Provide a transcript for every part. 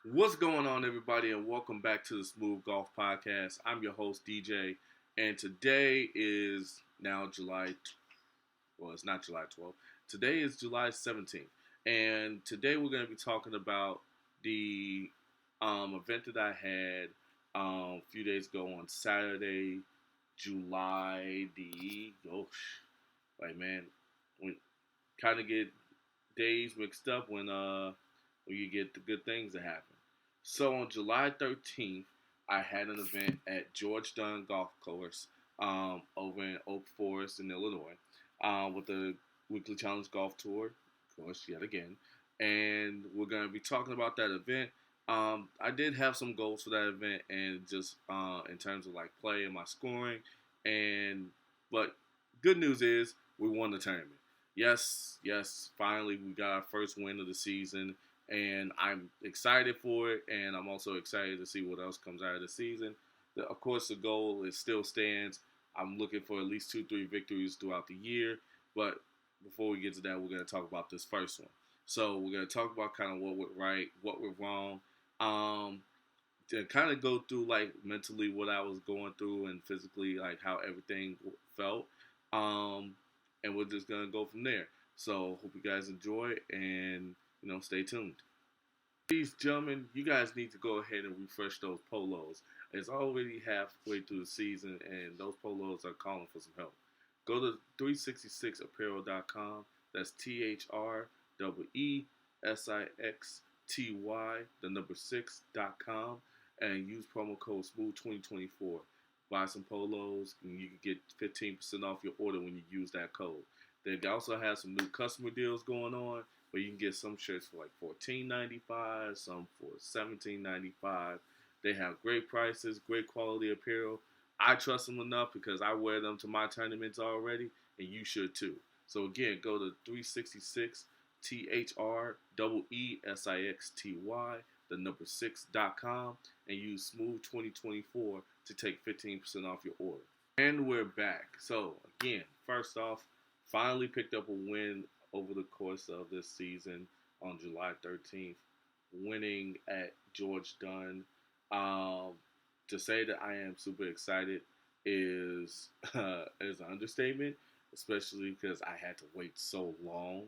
What's going on, everybody, and welcome back to the Smoov Golf Podcast. I'm your host, DJ, and today is now well, it's not July 12th. Today is July 17th, and today we're going to be talking about the event that I had a few days ago on Saturday, July the, like, man, we kind of get days mixed up when you get the good things that happen. So on July 13th, I had an event at George Dunn Golf Course over in Oak Forest in Illinois with the Weekly Challenge Golf Tour, of course, yet again. And we're going to be talking about that event. I did have some goals for that event, and just in terms of like play and my scoring, and but good news is we won the tournament. Yes, yes, finally we got our first win of the season, and I'm excited for it, and I'm also excited to see what else comes out of the season. Of course, the goal is still stands. I'm looking for at least 2, 3 victories throughout the year, but before we get to that, we're going to talk about this first one. So we're going to talk about kind of what went right, what went wrong, um, to kind of go through like mentally what I was going through and physically like how everything felt. Um, and we're just gonna go from there. So hope you guys enjoy and stay tuned. Ladies and gentlemen, you guys need to go ahead and refresh those polos. It's already halfway through the season and those polos are calling for some help. Go to 366apparel.com. That's THREESIXTY, the number 6.com, and use promo code SMOOTH2024. Buy some polos and you can get 15% off your order when you use that code. They also have some new customer deals going on where you can get some shirts for like $14.95, some for $17.95. They have great prices, great quality apparel. I trust them enough because I wear them to my tournaments already, and you should too. So again, go to 366 THREESIXTY, the number 6.com, and use Smooth2024 to take 15% off your order. And we're back. So again, first off, finally picked up a win over the course of this season on July 13th, winning at George Dunn. Um, to say that I am super excited is is an understatement, especially because I had to wait so long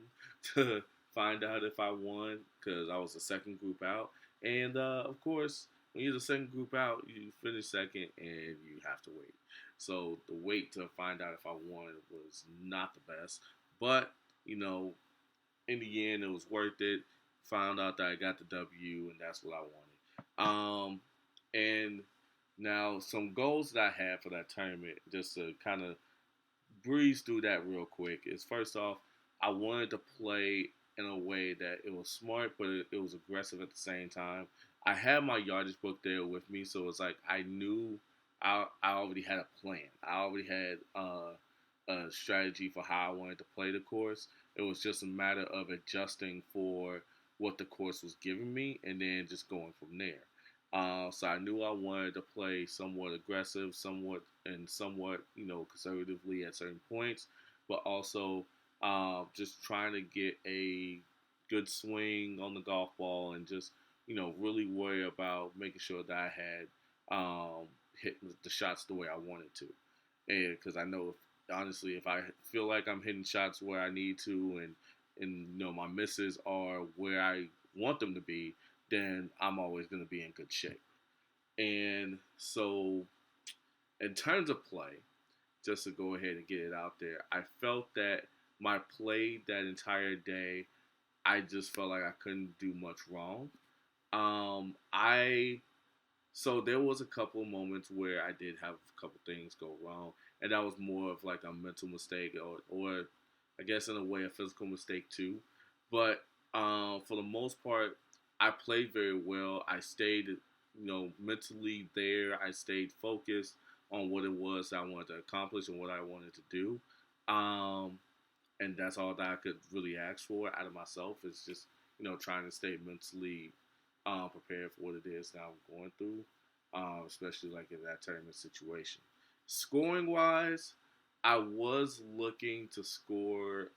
to find out if I won because I was the second group out. And of course, when you're the second group out, you finish second and you have to wait. So the wait to find out if I won was not the best, but you know, in the end, it was worth it. Found out that I got the W, and that's what I wanted. And now some goals that I had for that tournament, just to kind of breeze through that real quick, is first off, I wanted to play in a way that it was smart, but it was aggressive at the same time. I had my yardage book there with me, so it's like I knew I already had a plan. I already had a strategy for how I wanted to play the course. It was just a matter of adjusting for what the course was giving me and then just going from there. So I knew I wanted to play somewhat aggressive, somewhat conservatively at certain points, but also just trying to get a good swing on the golf ball and just really worry about making sure that I had hit the shots the way I wanted to, and because I know honestly, if I feel like I'm hitting shots where I need to, and my misses are where I want them to be, then I'm always going to be in good shape. And so, in terms of play, just to go ahead and get it out there, I felt that my play that entire day, I just felt like I couldn't do much wrong. I so there was a couple of moments where I did have a couple things go wrong, and that was more of like a mental mistake, or I guess in a way a physical mistake too. But for the most part, I played very well. I stayed, mentally there. I stayed focused on what it was I wanted to accomplish and what I wanted to do. Um, and that's all that I could really ask for out of myself is just trying to stay mentally prepared for what it is that I'm going through, especially like in that tournament situation. Scoring wise, I was looking to score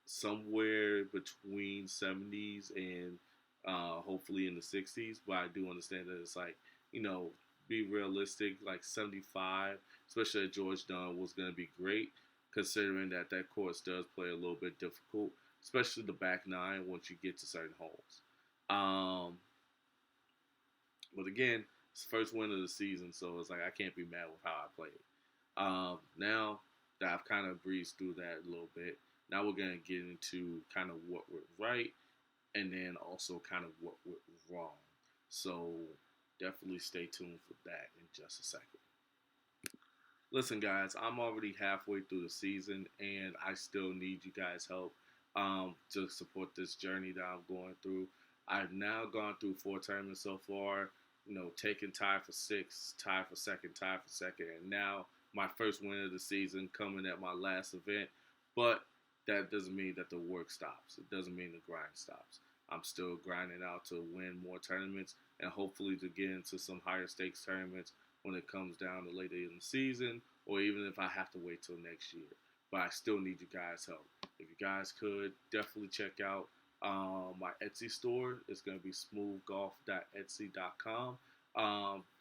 somewhere between 70s and hopefully in the 60s. But I do understand that it's like, you know, be realistic, like 75, especially at George Dunn, was going to be great, considering that that course does play a little bit difficult, especially the back nine once you get to certain holes. Um, but again, it's the first win of the season, so it's like I can't be mad with how I played. Now that I've kind of breezed through that a little bit, now we're going to get into kind of what went right and then also kind of what went wrong. So definitely stay tuned for that in just a second. Listen, guys, I'm already halfway through the season, and I still need you guys' help to support this journey that I'm going through. I've now gone through 4 tournaments so far. You know, taking tie for sixth, tie for second, and now my first win of the season coming at my last event. But that doesn't mean that the work stops. It doesn't mean the grind stops. I'm still grinding out to win more tournaments and hopefully to get into some higher stakes tournaments when it comes down to later in the season, or even if I have to wait till next year. But I still need you guys' help. If you guys could, definitely check out my Etsy store. It's going to be smoothgolf.etsy.com.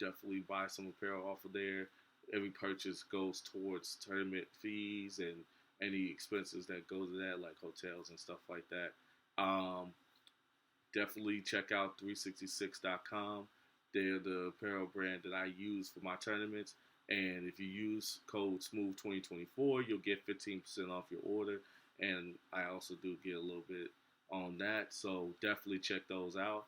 Definitely buy some apparel off of there. Every purchase goes towards tournament fees and any expenses that go to that, like hotels and stuff like that. Definitely check out 366.com. They're the apparel brand that I use for my tournaments. And if you use code SMOOV2024, you'll get 15% off your order. And I also do get a little bit on that. So definitely check those out.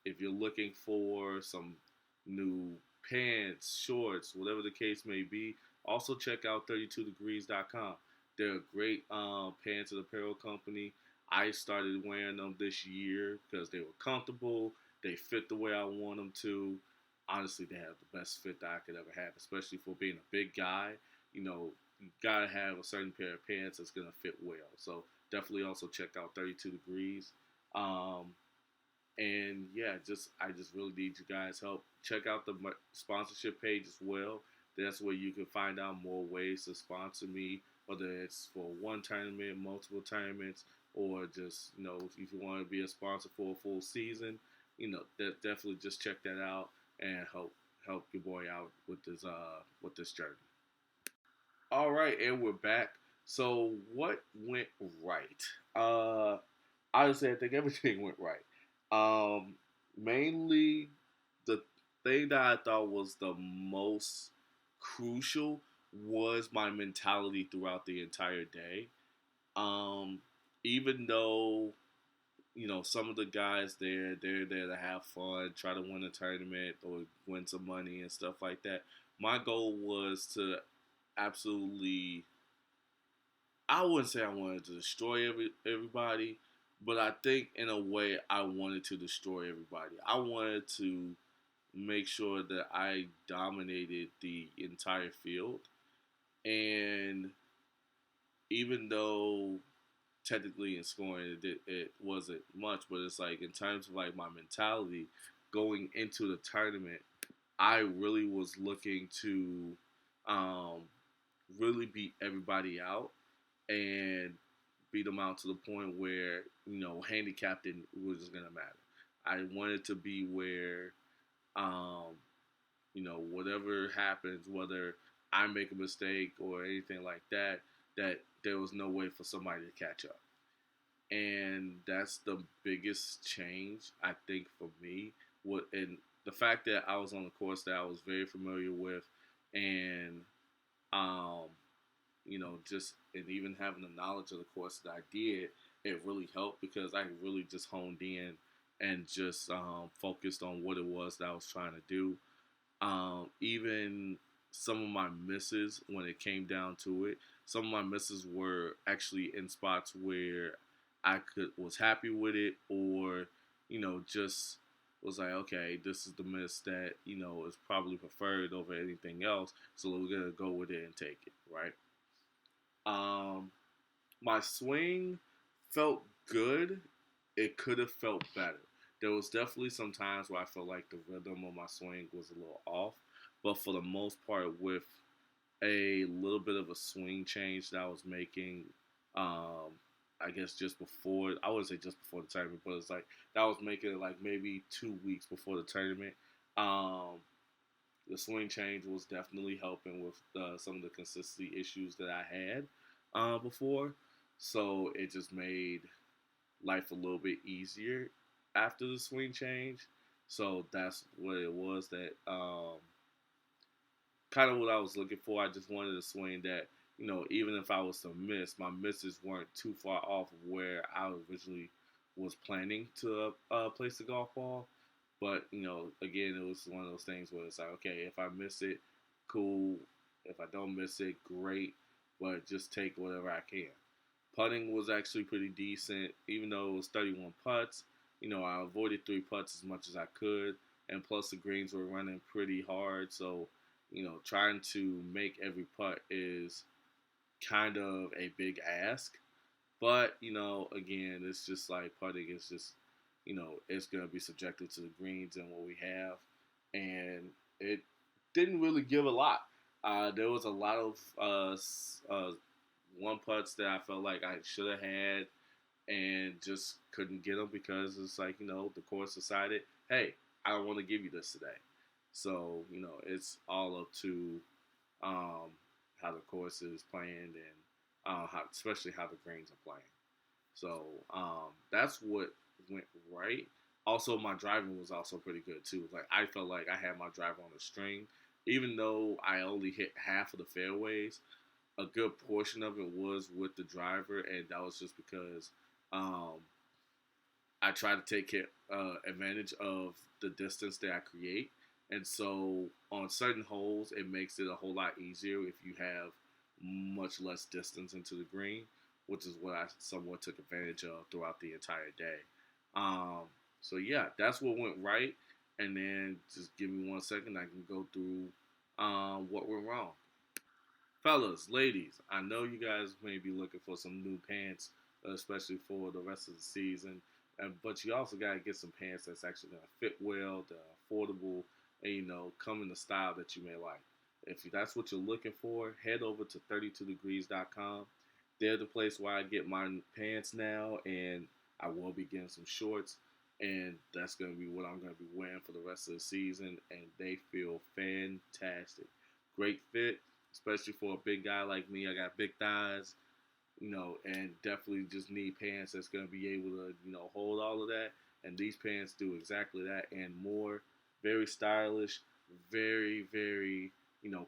If you're looking for some new pants, shorts, whatever the case may be, also check out 32degrees.com. They're a great pants and apparel company. I started wearing them this year because they were comfortable. They fit the way I want them to. Honestly, they have the best fit that I could ever have, especially for being a big guy. You know, you gotta have a certain pair of pants that's gonna fit well. So definitely also check out 32 Degrees. And yeah, I just really need you guys' help. Check out the sponsorship page as well. That's where you can find out more ways to sponsor me, whether it's for one tournament, multiple tournaments, or just, you know, if you want to be a sponsor for a full season, you know, definitely just check that out and help your boy out with this journey. All right, and we're back. So what went right? Honestly, I think everything went right. Mainly the thing that I thought was the most crucial was my mentality throughout the entire day. Um, Even though, you know, some of the guys they're there to have fun, try to win a tournament or win some money and stuff like that. My goal was to absolutely, I wouldn't say I wanted to destroy everybody, but I think in a way I wanted to destroy everybody. I wanted to make sure that I dominated the entire field. And even though technically in scoring it wasn't much, but it's like in terms of like my mentality going into the tournament, I really was looking to um, really beat everybody out and beat them out to the point where, you know, handicapping was gonna matter. I wanted to be where, um, you know, whatever happens, whether I make a mistake or anything like that, that there was no way for somebody to catch up. And that's the biggest change I think for me. And the fact that I was on a course that I was very familiar with, and um, you know, just and even having the knowledge of the course that I did, it really helped because I really just honed in and just focused on what it was that I was trying to do. Even some of my misses, when it came down to it, some of my misses were actually in spots where I was happy with it, or, you know, just was like, okay, this is the miss that, you know, is probably preferred over anything else, so we're gonna go with it and take it, right? Um, my swing felt good. It could have felt better. There was definitely some times where I felt like the rhythm of my swing was a little off, but for the most part, with a little bit of a swing change that I was making, um, I guess just before, I wouldn't say just before the tournament, but it's like that was making it like maybe 2 weeks before the tournament. Um, the swing change was definitely helping with some of the consistency issues that I had before. So it just made life a little bit easier after the swing change. So that's what it was that kind of what I was looking for. I just wanted a swing that, even if I was to miss, my misses weren't too far off of where I originally was planning to place the golf ball. But, again, it was one of those things where it's like, okay, if I miss it, cool. If I don't miss it, great. But just take whatever I can. Putting was actually pretty decent, even though it was 31 putts. I avoided 3 putts as much as I could, and plus the greens were running pretty hard. So, trying to make every putt is kind of a big ask. But, again, it's just like putting is just, it's going to be subjective to the greens and what we have. And it didn't really give a lot. There was a lot of one putts that I felt like I should have had and just couldn't get them because it's like, the course decided, hey, I don't want to give you this today. So, it's all up to how the course is playing and especially how the greens are playing. So that's what went right. Also, my driving was also pretty good too. Like I felt like I had my driver on a string, even though I only hit half of the fairways. A good portion of it was with the driver, and that was just because um, I try to take advantage of the distance that I create. And so on certain holes, it makes it a whole lot easier if you have much less distance into the green, which is what I somewhat took advantage of throughout the entire day. Um, so yeah, that's what went right. And then just give me 1 second, I can go through what went wrong. Fellas, ladies, I know you guys may be looking for some new pants, especially for the rest of the season. But you also got to get some pants that's actually going to fit well, they're affordable, and come in the style that you may like. If that's what you're looking for, head over to 32degrees.com. They're the place where I get my pants now, and I will be getting some shorts, and that's going to be what I'm going to be wearing for the rest of the season, and they feel fantastic. Great fit, especially for a big guy like me. I got big thighs, and definitely just need pants that's going to be able to, hold all of that. And these pants do exactly that and more. Very stylish, very, very,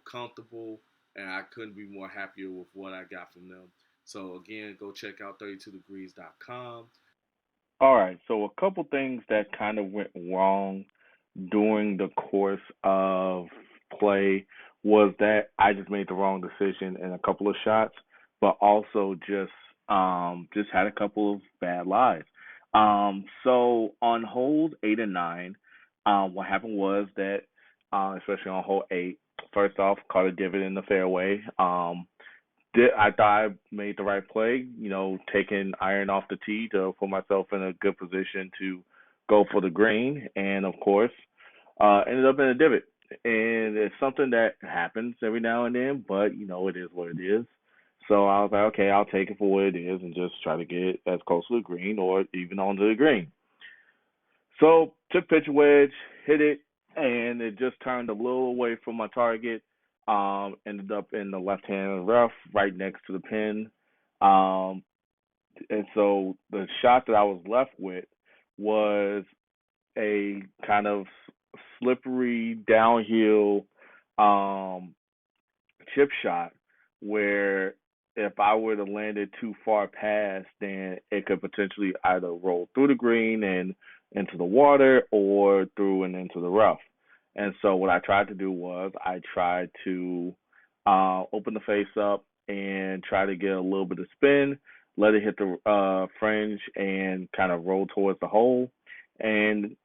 comfortable. And I couldn't be more happier with what I got from them. So, again, go check out 32degrees.com. All right, so a couple things that kind of went wrong during the course of play was that I just made the wrong decision in a couple of shots, but also just had a couple of bad lies. So on holes 8 and 9, what happened was that especially on hole 8, first off, caught a divot in the fairway. I thought I made the right play, taking iron off the tee to put myself in a good position to go for the green, and of course, ended up in a divot. And it's something that happens every now and then, but it is what it is. So I was like, okay, I'll take it for what it is and just try to get as close to the green or even onto the green. So took pitch wedge, hit it, and it just turned a little away from my target. Ended up in the left hand rough, right next to the pin. Um, and so the shot that I was left with was a kind of slippery downhill um, chip shot where if I were to land it too far past, then it could potentially either roll through the green and into the water or through and into the rough. And so what I tried to do was I tried to open the face up and try to get a little bit of spin, let it hit the fringe and kind of roll towards the hole. And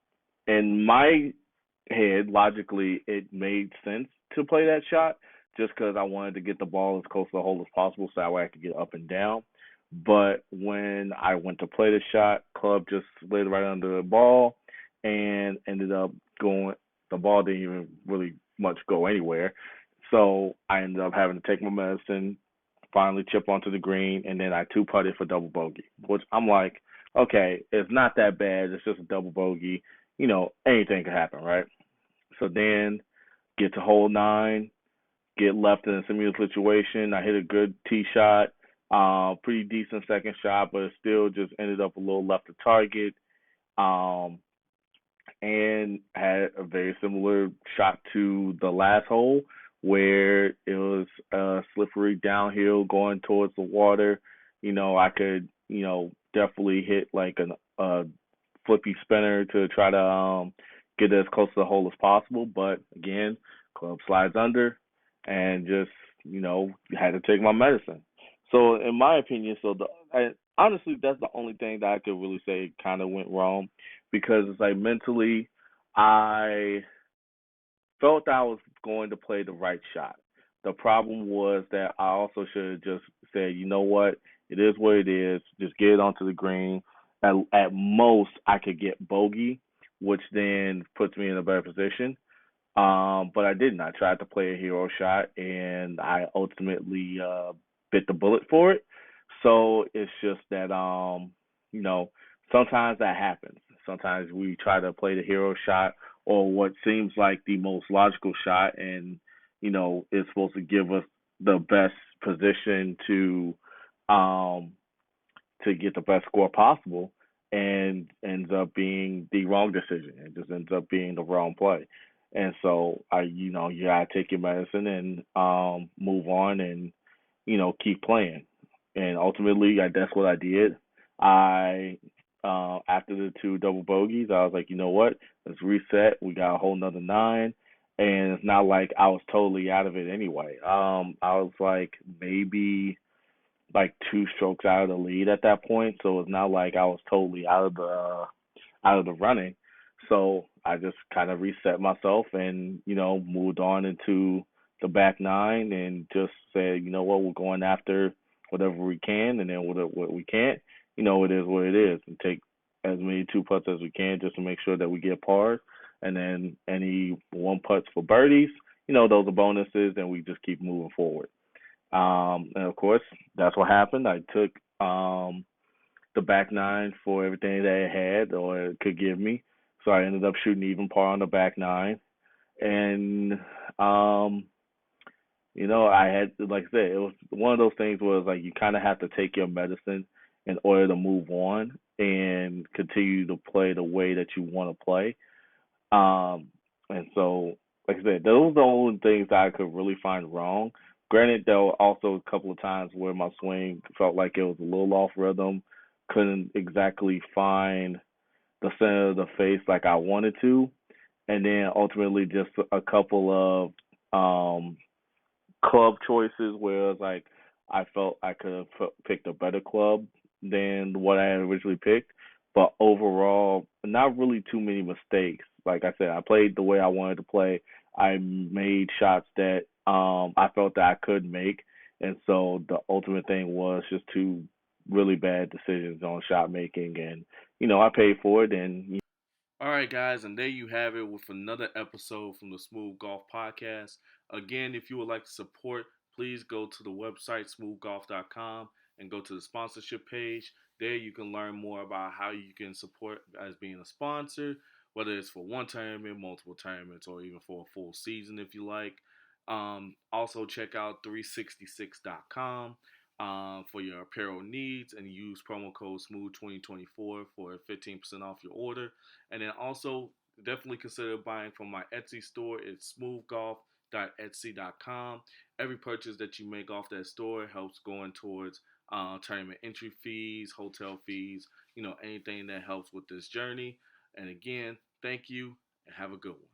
in my head, logically, it made sense to play that shot just because I wanted to get the ball as close to the hole as possible so that way I could get up and down. But when I went to play the shot, club just slid right under the ball and ended up going. The ball didn't even really much go anywhere. So I ended up having to take my medicine, finally chip onto the green, and then I two putted for double bogey, which I'm like, okay, it's not that bad. It's just a double bogey. Anything could happen, right? So then get to hole nine, get left in a similar situation. I hit a good tee shot, pretty decent second shot, but it still just ended up a little left of target. Um, and had a very similar shot to the last hole where it was slippery downhill going towards the water. I could, definitely hit like a flippy spinner to try to get as close to the hole as possible. But again, club slides under and just, had to take my medicine. So in my opinion, honestly, that's the only thing that I could really say kind of went wrong because it's like mentally, I felt I was going to play the right shot. The problem was that I also should have just said, you know what, it is what it is. Just get it onto the green. At most, I could get bogey, which then puts me in a better position. But I didn't. I tried to play a hero shot, and I ultimately bit the bullet for it. So it's just that, you know, sometimes that happens. Sometimes we try to play the hero shot or what seems like the most logical shot, and it's supposed to give us the best position um, to get the best score possible, and ends up being the wrong decision. It just ends up being the wrong play. And so you gotta take your medicine and move on and keep playing. And ultimately, that's what I did. I After the two double bogeys, I was like, you know what? Let's reset. We got a whole nother nine, and it's not like I was totally out of it anyway. I was like maybe like two strokes out of the lead at that point, so it's not like I was totally out of the running. So I just kind of reset myself and moved on into the back nine and just said, you know what, we're going after whatever we can, and then what we can't, it is what it is, and take as many two putts as we can just to make sure that we get pars, and then any one putts for birdies, those are bonuses, and we just keep moving forward. And of course, that's what happened. I took the back nine for everything that it had or it could give me. So I ended up shooting even par on the back nine. And um, I had, like I said, it was one of those things where it's like you kind of have to take your medicine in order to move on and continue to play the way that you want to play. Um, and so, like I said, those are the only things that I could really find wrong. Granted, there were also a couple of times where my swing felt like it was a little off rhythm, couldn't exactly find the center of the face like I wanted to, and then ultimately just a couple of club choices where it's like I felt I could have picked a better club than what I had originally picked. But overall, not really too many mistakes. Like I said, I played the way I wanted to play. I made shots that I felt that I could make, and so the ultimate thing was just two really bad decisions on shot making, and I paid for it, and All right, guys, and there you have it with another episode from the Smoov Golf Podcast. Again, if you would like to support, please go to the website smoovgolf.com and go to the sponsorship page. There you can learn more about how you can support as being a sponsor, whether it's for one tournament, multiple tournaments, or even for a full season if you like. Also, check out 366.com for your apparel needs and use promo code SMOOTH2024 for 15% off your order. And then also definitely consider buying from my Etsy store. It's smoothgolf.etsy.com. Every purchase that you make off that store helps going towards tournament entry fees, hotel fees, anything that helps with this journey. And again, thank you and have a good one.